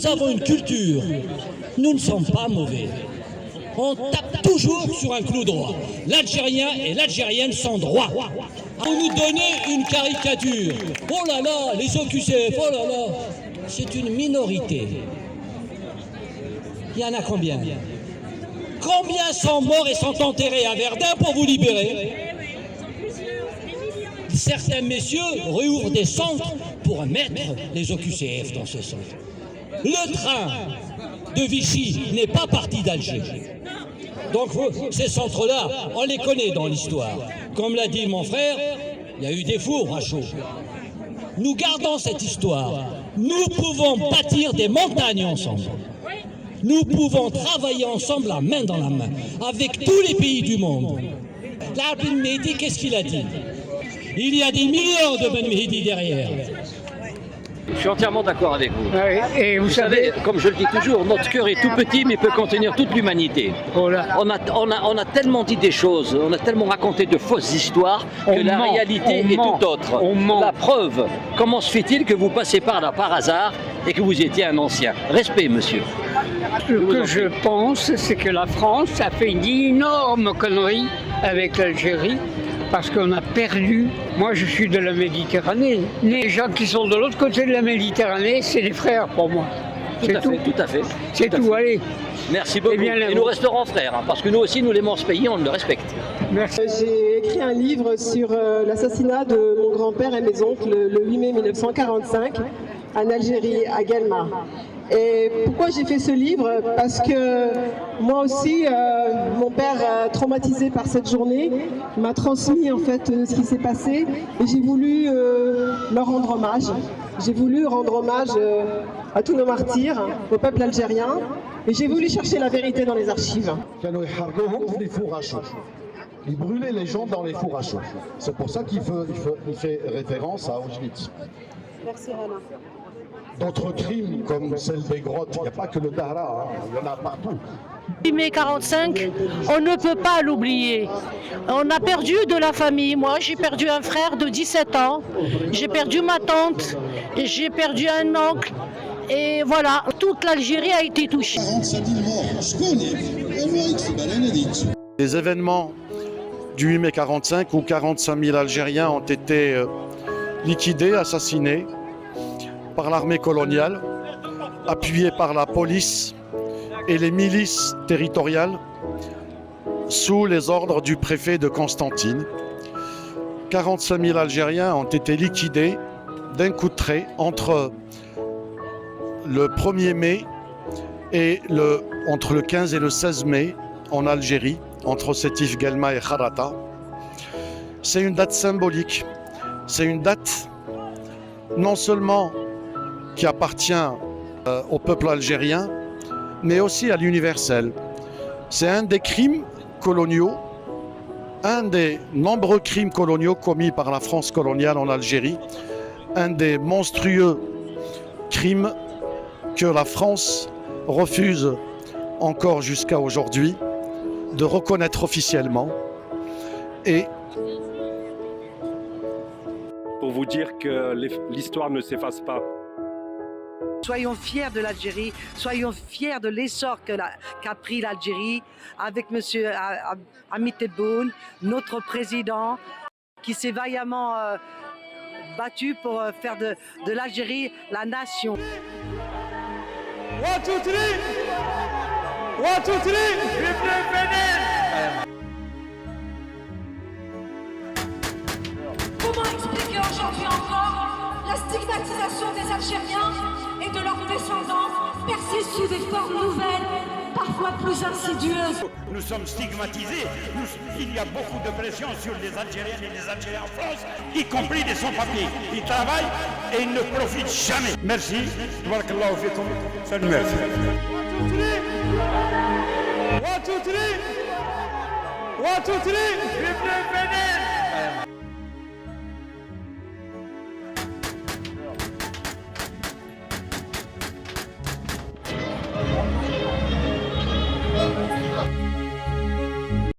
Nous avons une culture. Nous ne sommes pas mauvais. On tape toujours sur un clou droit. L'Algérien et l'Algérienne sont droits. Vous nous donnez une caricature. Oh là là, les OQCF, oh là là. C'est une minorité. Il y en a combien? Combien sont morts et sont enterrés à Verdun pour vous libérer? Certains messieurs réouvrent des centres pour mettre les OQCF dans ce centre. Le train de Vichy n'est pas parti d'Alger. Donc ces centres-là, on les connaît dans l'histoire. Comme l'a dit mon frère, il y a eu des fours à chaud. Nous gardons cette histoire. Nous pouvons bâtir des montagnes ensemble. Nous pouvons travailler ensemble la main dans la main, avec tous les pays du monde. Là, Ben Mehdi, qu'est-ce qu'il a dit? Il y a des millions de Ben Mehdi derrière. Je suis entièrement d'accord avec vous. Et vous savez, comme je le dis toujours, notre cœur est tout petit mais peut contenir toute l'humanité. Voilà. On a tellement dit des choses, on a tellement raconté de fausses histoires que la réalité est tout autre. La preuve, comment se fait-il que vous passez par là par hasard et que vous étiez un ancien? Respect, monsieur. Ce que je pense, c'est que la France a fait une énorme connerie avec l'Algérie. Parce qu'on a perdu, moi je suis de la Méditerranée, les gens qui sont de l'autre côté de la Méditerranée, c'est des frères pour moi. Tout à fait. C'est tout, allez. Merci beaucoup. Et nous resterons frères, hein, parce que nous aussi nous l'aimons ce pays, on le respecte. Merci. J'ai écrit un livre sur l'assassinat de mon grand-père et mes oncles le 8 mai 1945 en Algérie, à Guelma. Et pourquoi j'ai fait ce livre? Parce que moi aussi, mon père, traumatisé par cette journée, m'a transmis en fait ce qui s'est passé et j'ai voulu leur rendre hommage. J'ai voulu rendre hommage à tous nos martyrs, au peuple algérien, et j'ai voulu chercher la vérité dans les archives. Il brûlait les gens dans les fours à chaud. C'est pour ça qu'il fait référence à Auschwitz. Merci Rana. D'autres crimes comme celle des grottes, il n'y a pas que le Dahra, hein, il y en a partout. 8 mai 45, on ne peut pas l'oublier. On a perdu de la famille. Moi, j'ai perdu un frère de 17 ans. J'ai perdu ma tante. J'ai perdu un oncle. Et voilà, toute l'Algérie a été touchée. Les événements du 8 mai 45 où 45 000 Algériens ont été liquidés, assassinés par l'armée coloniale, appuyée par la police et les milices territoriales sous les ordres du préfet de Constantine. 45 000 Algériens ont été liquidés d'un coup de trait entre le 1er mai et entre le 15 et le 16 mai en Algérie, entre Sétif, Guelma et Kharata. C'est une date symbolique. C'est une date non seulement qui appartient au peuple algérien, mais aussi à l'universel. C'est un des crimes coloniaux, un des nombreux crimes coloniaux commis par la France coloniale en Algérie, un des monstrueux crimes que la France refuse encore jusqu'à aujourd'hui de reconnaître officiellement. Et pour vous dire que l'histoire ne s'efface pas. Soyons fiers de l'Algérie, soyons fiers de l'essor qu'a pris l'Algérie avec M. Hamid Tebboune, notre président, qui s'est vaillamment battu pour faire de l'Algérie la nation. 1, 2, 3 1, 2, 3 Vive le Bénin. Comment expliquer aujourd'hui encore la stigmatisation des Algériens et de leurs descendants persiste sous des formes nouvelles, parfois plus insidieuses? Nous sommes stigmatisés. Il y a beaucoup de pression sur les Algériennes et les Algériens en France, y compris des sans-papiers. Ils travaillent et ils ne profitent jamais. Merci. Tabarakallahu fikum. Salut, merci. 1, 2, 3 1, 2, 3 Vive le Bénin.